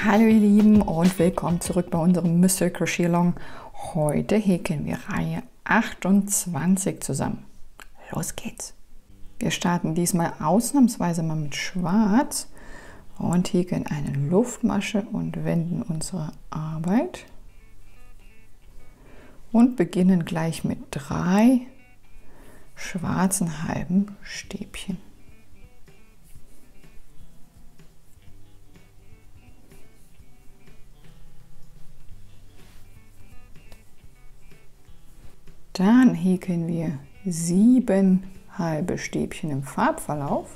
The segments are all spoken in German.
Hallo ihr Lieben und willkommen zurück bei unserem Mystery Crochet Along. Heute häkeln wir Reihe 28 zusammen. Los geht's! Wir starten diesmal ausnahmsweise mal mit Schwarz und häkeln eine Luftmasche und wenden unsere Arbeit und beginnen gleich mit 3 schwarzen halben Stäbchen. Dann häkeln wir 7 halbe Stäbchen im Farbverlauf.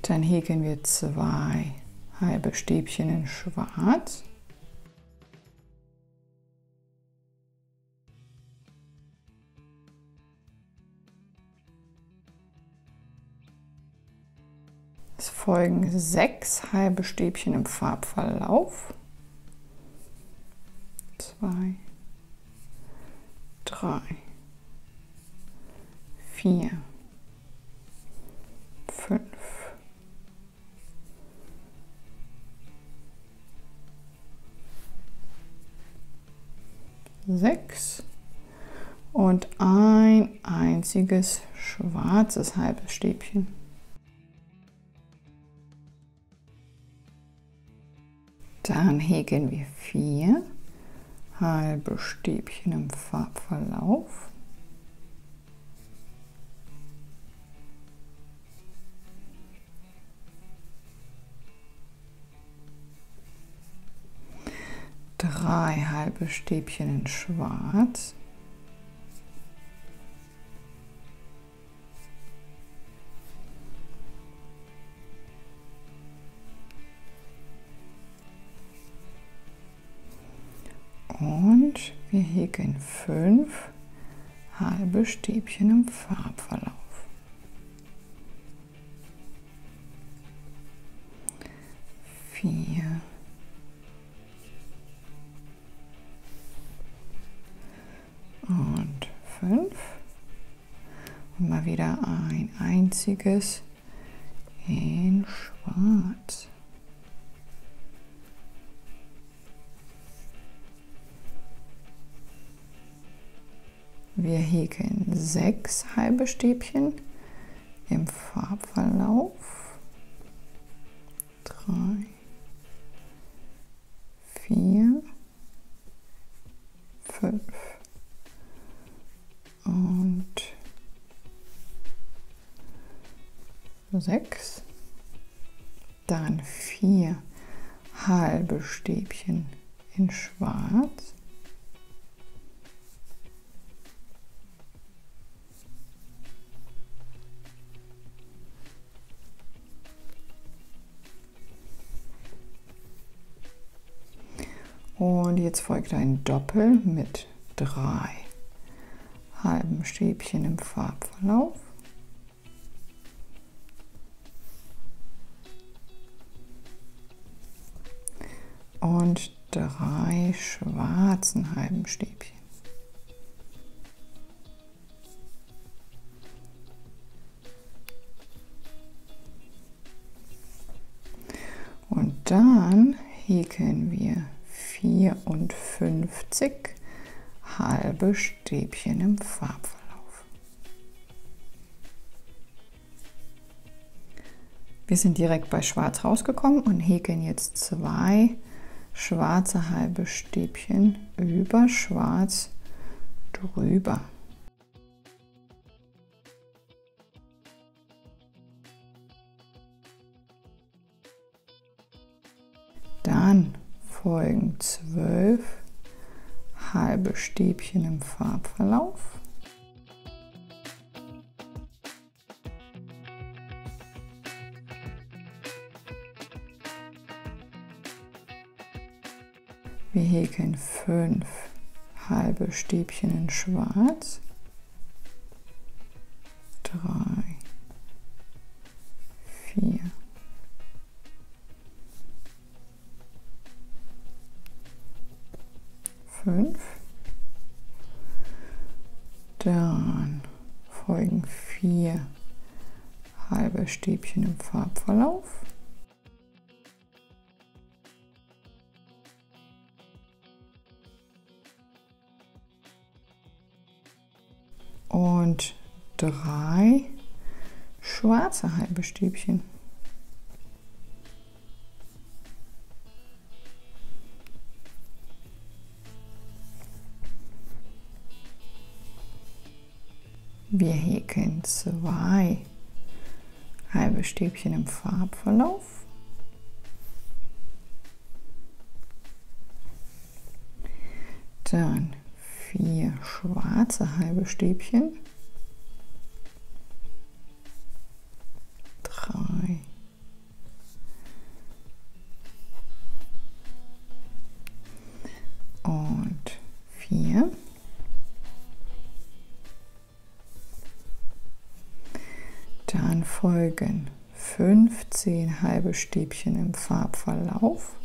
Dann häkeln wir 2 halbe Stäbchen in Schwarz. Es folgen 6 halbe Stäbchen im Farbverlauf. 2, 3, 4, 5, 6 und ein einziges schwarzes halbes Stäbchen. Dann häkeln wir 4 halbe Stäbchen im Farbverlauf. Drei halbe Stäbchen in Schwarz. Und wir häkeln 5 halbe Stäbchen im Farbverlauf. Vier, 5 und mal wieder ein einziges in Schwarz. Wir häkeln 6 halbe Stäbchen im Farbverlauf. 3, 4, 5 und 6. Dann 4 halbe Stäbchen in Schwarz. Und jetzt folgt ein Doppel mit 3 halben Stäbchen im Farbverlauf. Und 3 schwarzen halben Stäbchen. Und dann häkeln wir 54 halbe Stäbchen im Farbverlauf. Wir sind direkt bei Schwarz rausgekommen und häkeln jetzt 2 schwarze halbe Stäbchen über Schwarz drüber. Dann folgen 12 halbe Stäbchen im Farbverlauf. Wir häkeln 5 halbe Stäbchen in Schwarz. 3, 4, 5. Dann 4 halbe Stäbchen im Farbverlauf. Und 3 schwarze halbe Stäbchen. Wir häkeln 2 halbe Stäbchen im Farbverlauf. Dann 4 schwarze halbe Stäbchen. 3 und 4. Dann folgen 15 halbe Stäbchen im Farbverlauf.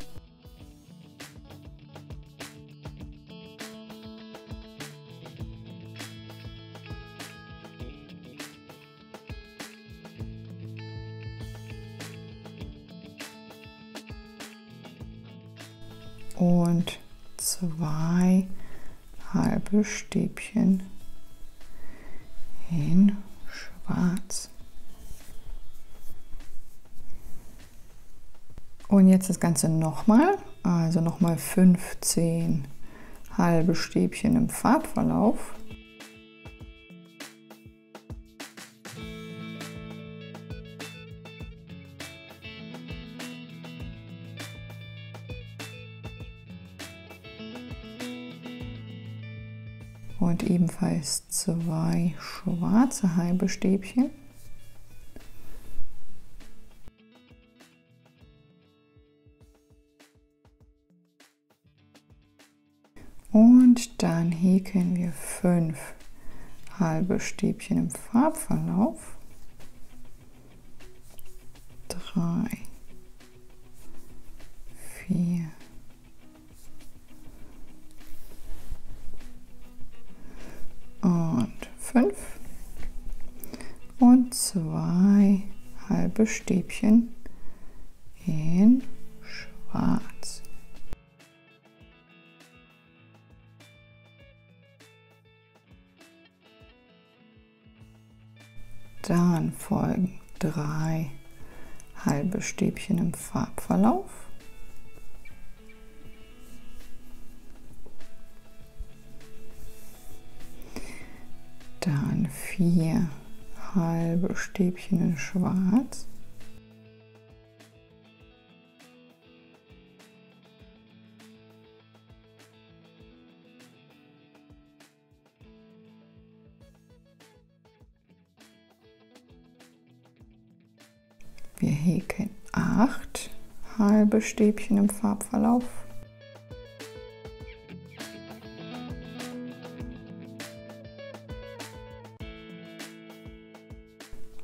Und 2 halbe Stäbchen in Schwarz. Und jetzt das Ganze nochmal, also nochmal 15 halbe Stäbchen im Farbverlauf. Und ebenfalls 2 schwarze halbe Stäbchen. Und dann häkeln wir 5 halbe Stäbchen im Farbverlauf. 3, 4, und 5 und 2 halbe Stäbchen in Schwarz. Dann folgen 3 halbe Stäbchen im Farbverlauf. Dann 4 halbe Stäbchen in Schwarz. Wir häkeln 8 halbe Stäbchen im Farbverlauf.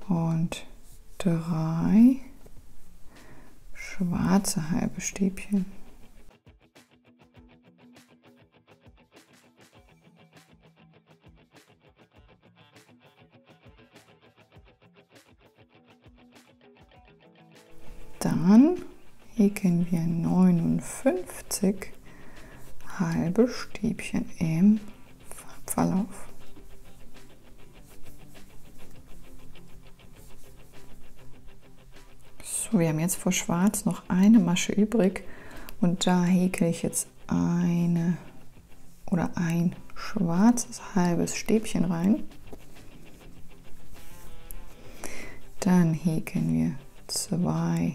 Und 3 schwarze halbe Stäbchen. Dann häkeln wir 59 halbe Stäbchen im Farbverlauf. So, wir haben jetzt vor Schwarz noch eine Masche übrig und da häkle ich jetzt ein schwarzes halbes Stäbchen rein. Dann häkeln wir 2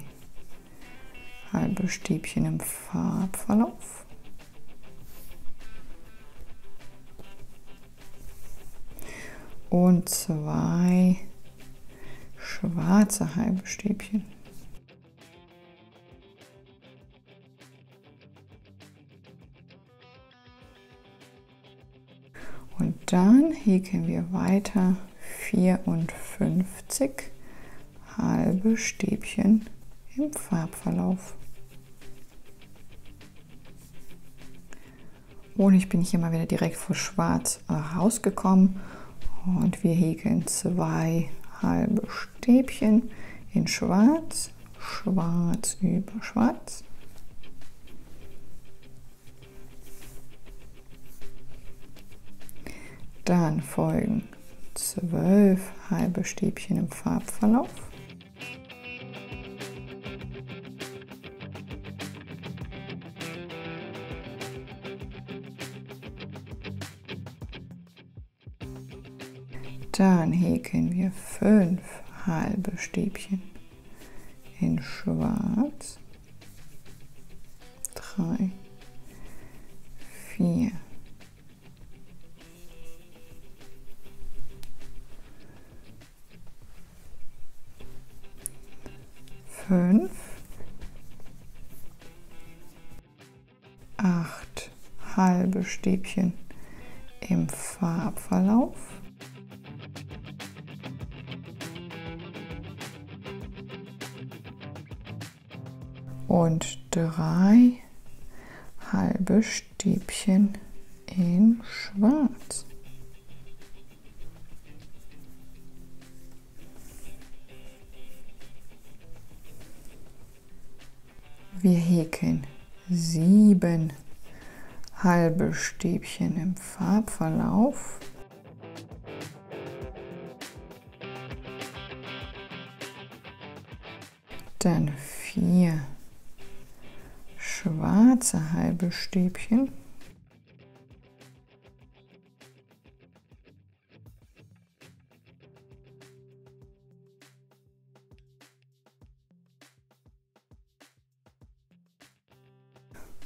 halbe Stäbchen im Farbverlauf. Und 2 schwarze halbe Stäbchen. Und dann häkeln wir weiter 54 halbe Stäbchen im Farbverlauf. Und ich bin hier mal wieder direkt vor Schwarz rausgekommen Und wir häkeln 2 halbe Stäbchen in Schwarz, Schwarz über Schwarz. Dann folgen 12 halbe Stäbchen im Farbverlauf. Dann häkeln wir 5 halbe Stäbchen in Schwarz, 3, 4, 5, 8 halbe Stäbchen im Farbverlauf. Und 3 halbe Stäbchen in Schwarz. Wir häkeln 7 halbe Stäbchen im Farbverlauf. Dann 4 schwarze halbe Stäbchen.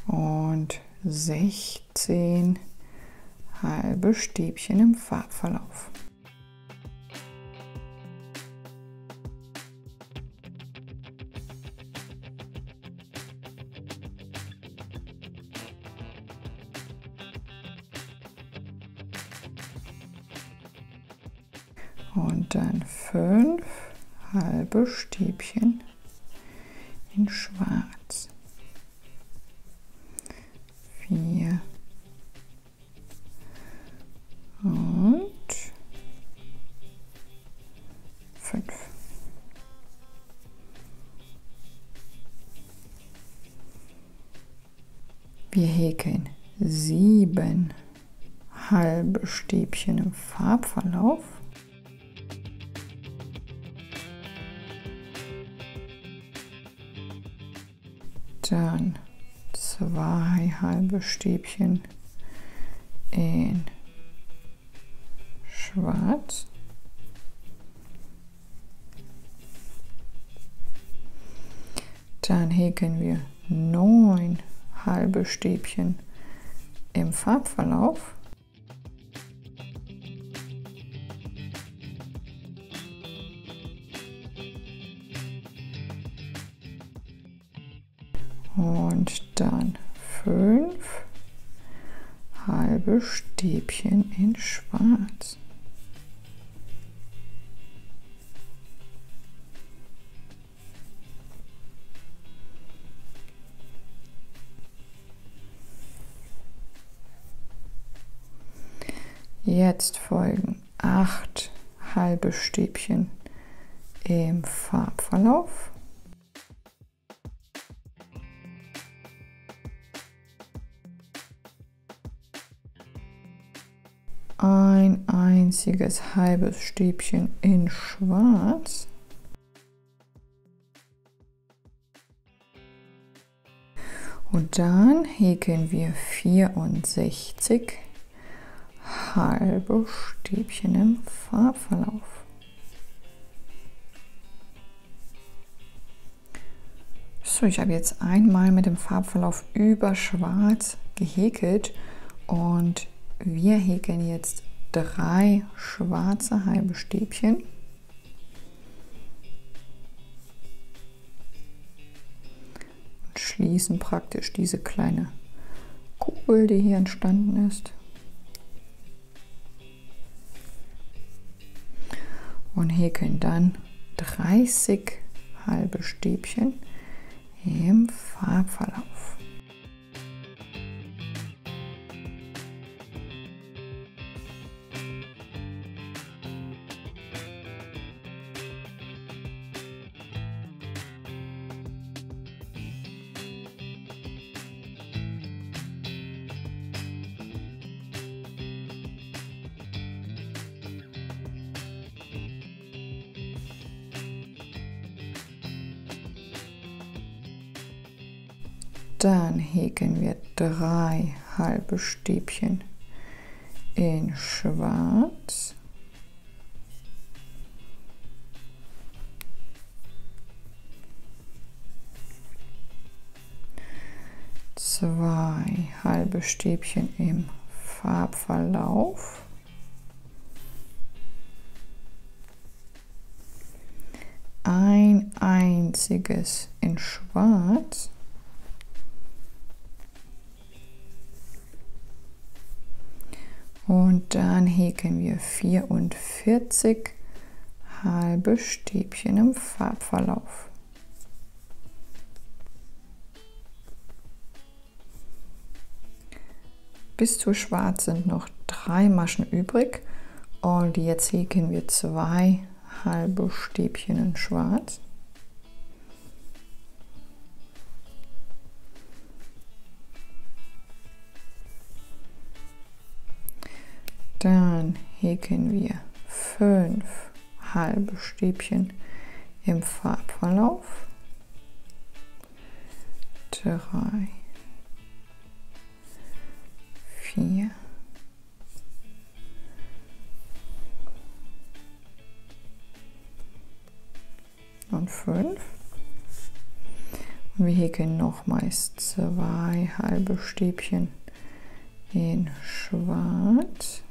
Und 16 halbe Stäbchen im Farbverlauf. Und dann 5 halbe Stäbchen in Schwarz. 4 und 5. Wir häkeln 7 halbe Stäbchen im Farbverlauf. Dann 2 halbe Stäbchen in Schwarz. Dann häkeln wir 9 halbe Stäbchen im Farbverlauf. Und dann 5 halbe Stäbchen in Schwarz. Jetzt folgen 8 halbe Stäbchen im Farbverlauf. Ein einziges halbes Stäbchen in Schwarz. Und dann häkeln wir 64 halbe Stäbchen im Farbverlauf. So, ich habe jetzt einmal mit dem Farbverlauf über Schwarz gehäkelt und wir häkeln jetzt 3 schwarze halbe Stäbchen. Und schließen praktisch diese kleine Kugel, die hier entstanden ist. Und häkeln dann 30 halbe Stäbchen im Farbverlauf. Dann häkeln wir 3 halbe Stäbchen in Schwarz. Zwei halbe Stäbchen im Farbverlauf. Ein einziges in Schwarz. Und dann häkeln wir 44 halbe Stäbchen im Farbverlauf. Bis zu Schwarz sind noch 3 Maschen übrig und jetzt häkeln wir 2 halbe Stäbchen in Schwarz. Dann häkeln wir 5 halbe Stäbchen im Farbverlauf. 3, 4 und 5. Und wir häkeln nochmals 2 halbe Stäbchen in Schwarz.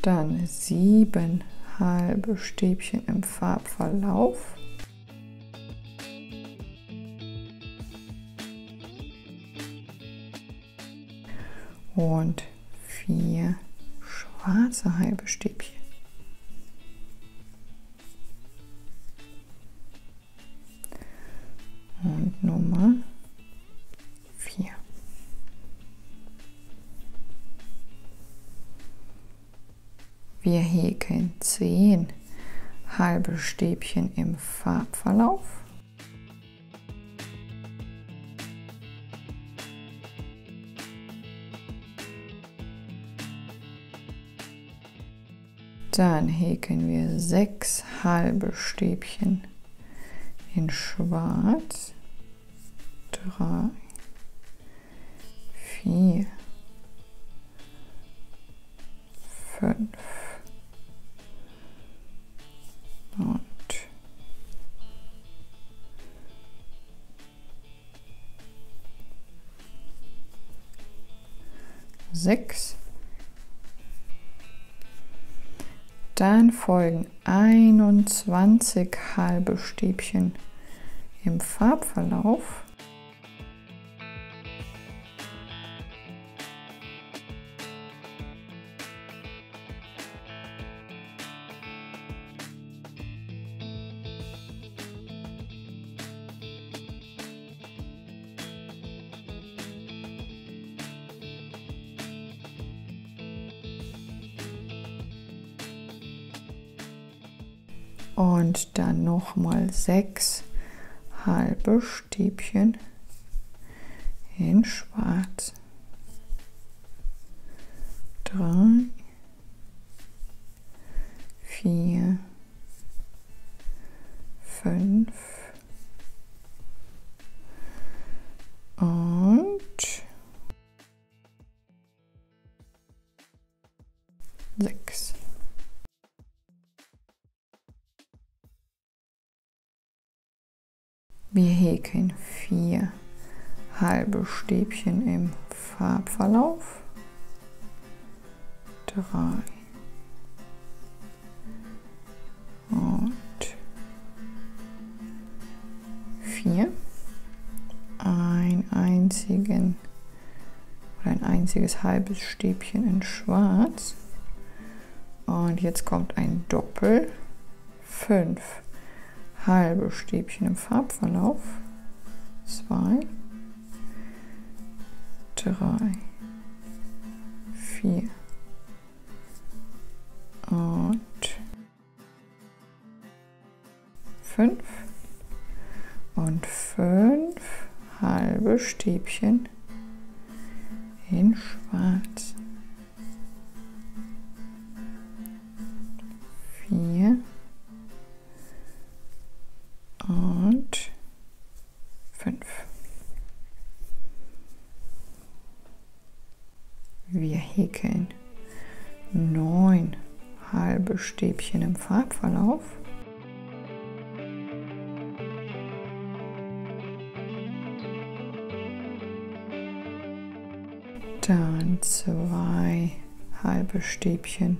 Dann 7 halbe Stäbchen im Farbverlauf. Und 4 schwarze halbe Stäbchen. Und Nummer 4. Wir häkeln 10 halbe Stäbchen im Farbverlauf. Dann häkeln wir 6 halbe Stäbchen in Schwarz. 3, 4, 5 und 6. Dann folgen 21 halbe Stäbchen im Farbverlauf. Und dann nochmal 6 halbe Stäbchen in Schwarz. 3, 4, 5 und 6. Wir häkeln 4 halbe Stäbchen im Farbverlauf. 3 und 4. Ein einziges halbes Stäbchen in Schwarz. Und jetzt kommt ein Doppel. 5 halbe Stäbchen im Farbverlauf. 2, 3, 4 und 5 und 5 halbe Stäbchen in Schwarz. 4, und 5. Wir häkeln 9 halbe Stäbchen im Farbverlauf. Dann 2 halbe Stäbchen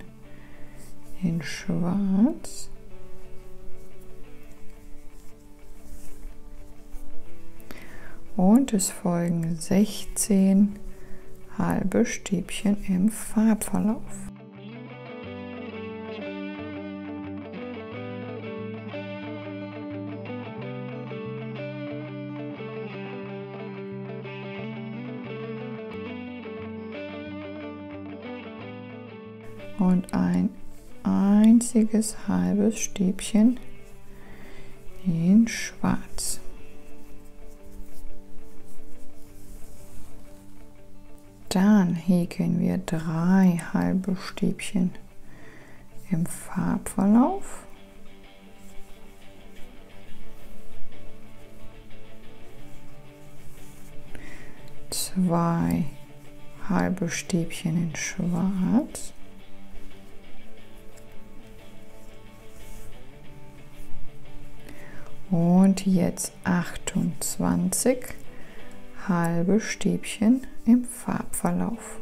in Schwarz. Und es folgen 16 halbe Stäbchen im Farbverlauf. Und ein einziges halbes Stäbchen in Schwarz. Dann häkeln wir 3 halbe Stäbchen im Farbverlauf. Zwei halbe Stäbchen in Schwarz. Und jetzt 28 halbe Stäbchen im Farbverlauf.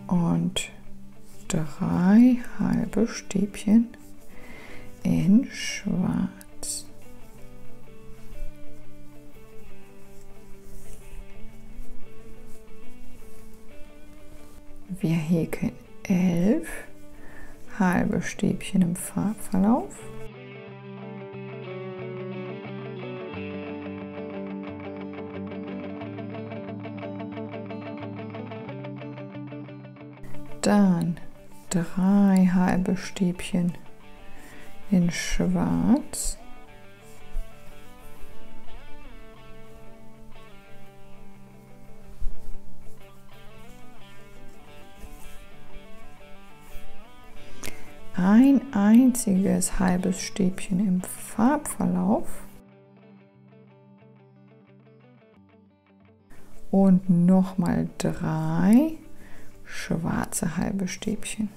Und 3 halbe Stäbchen in Schwarz. Wir häkeln 11 halbe Stäbchen im Farbverlauf. Dann 3 halbe Stäbchen in Schwarz. Ein einziges halbes Stäbchen im Farbverlauf. Und nochmal 3 schwarze halbe Stäbchen.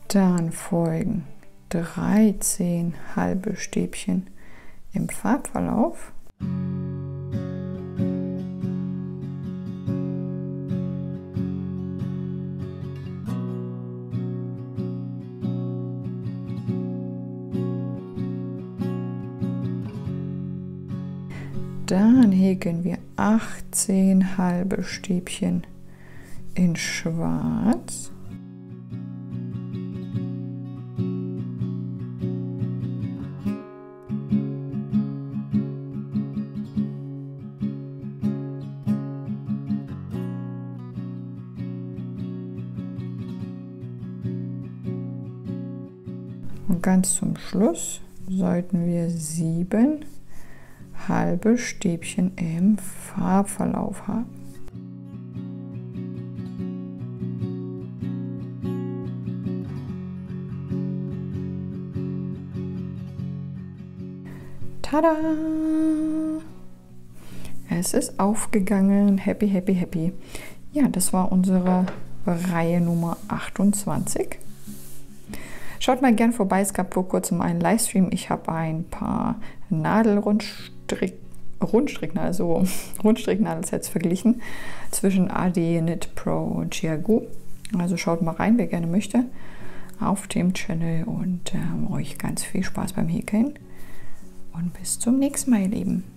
Dann folgen 13 halbe Stäbchen im Farbverlauf. Dann häkeln wir 18 halbe Stäbchen in Schwarz. Und ganz zum Schluss sollten wir 7 halbe Stäbchen im Farbverlauf haben. Tada! Es ist aufgegangen. Happy, happy, happy. Ja, das war unsere Reihe Nummer 28. Schaut mal gern vorbei, es gab vor kurzem einen Livestream. Ich habe ein paar Rundstricknadelsets verglichen zwischen AD, Knit Pro und Chiagu. Also schaut mal rein, wer gerne möchte, auf dem Channel und euch ganz viel Spaß beim Häkeln. Und bis zum nächsten Mal, ihr Lieben.